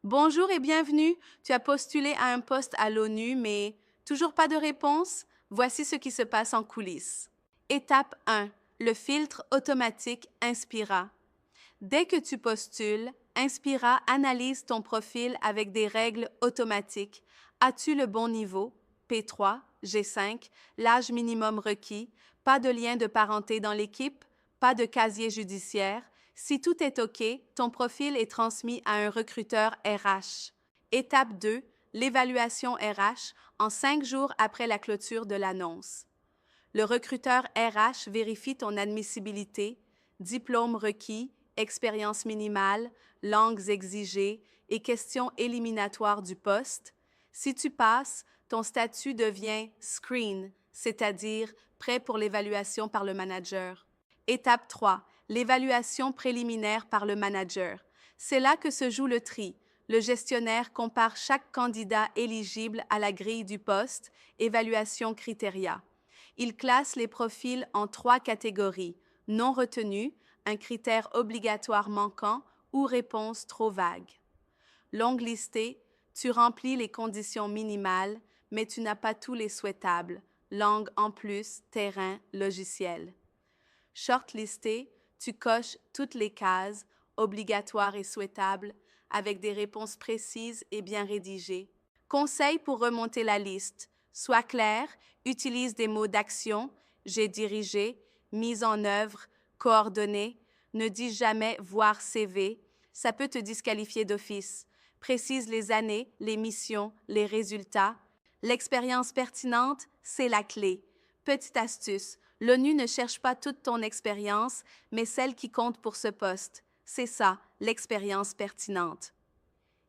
Bonjour et bienvenue. Tu as postulé à un poste à l'ONU, mais toujours pas de réponse? Voici ce qui se passe en coulisses. Étape 1. Le filtre automatique Inspira. Dès que tu postules, Inspira analyse ton profil avec des règles automatiques. As-tu le bon niveau? P3, G5, l'âge minimum requis, pas de lien de parenté dans l'équipe, pas de casier judiciaire. Si tout est OK, ton profil est transmis à un recruteur RH. Étape 2, l'évaluation RH en 5 jours après la clôture de l'annonce. Le recruteur RH vérifie ton admissibilité, diplôme requis, expérience minimale, langues exigées et questions éliminatoires du poste. Si tu passes, ton statut devient screen, c'est-à-dire prêt pour l'évaluation par le manager. Étape 3. L'évaluation préliminaire par le manager. C'est là que se joue le tri. Le gestionnaire compare chaque candidat éligible à la grille du poste, évaluation critériat. Il classe les profils en 3 catégories: non retenu, un critère obligatoire manquant ou réponse trop vague. Longue listée, tu remplis les conditions minimales, mais tu n'as pas tous les souhaitables: langue en plus, terrain, logiciel. Shortlistée, tu coches toutes les cases, obligatoires et souhaitables, avec des réponses précises et bien rédigées. Conseil pour remonter la liste. Sois clair, utilise des mots d'action, j'ai dirigé, mise en œuvre, coordonnées. Ne dis jamais voir CV, ça peut te disqualifier d'office. Précise les années, les missions, les résultats. L'expérience pertinente, c'est la clé. Petite astuce, l'ONU ne cherche pas toute ton expérience, mais celle qui compte pour ce poste. C'est ça, l'expérience pertinente.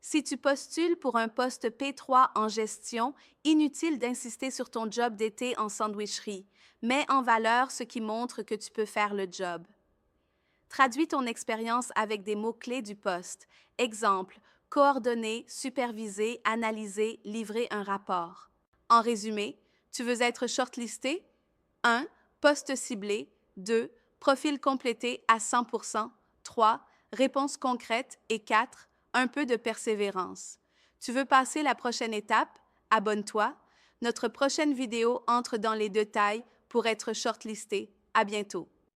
Si tu postules pour un poste P3 en gestion, inutile d'insister sur ton job d'été en sandwicherie. Mets en valeur ce qui montre que tu peux faire le job. Traduis ton expérience avec des mots-clés du poste. Exemple, coordonner, superviser, analyser, livrer un rapport. En résumé, tu veux être shortlisté? 1. Poste ciblé. 2. Profil complété à 100%. 3. Réponse concrète. Et 4. Un peu de persévérance. Tu veux passer la prochaine étape? Abonne-toi. Notre prochaine vidéo entre dans les détails pour être shortlisté. À bientôt.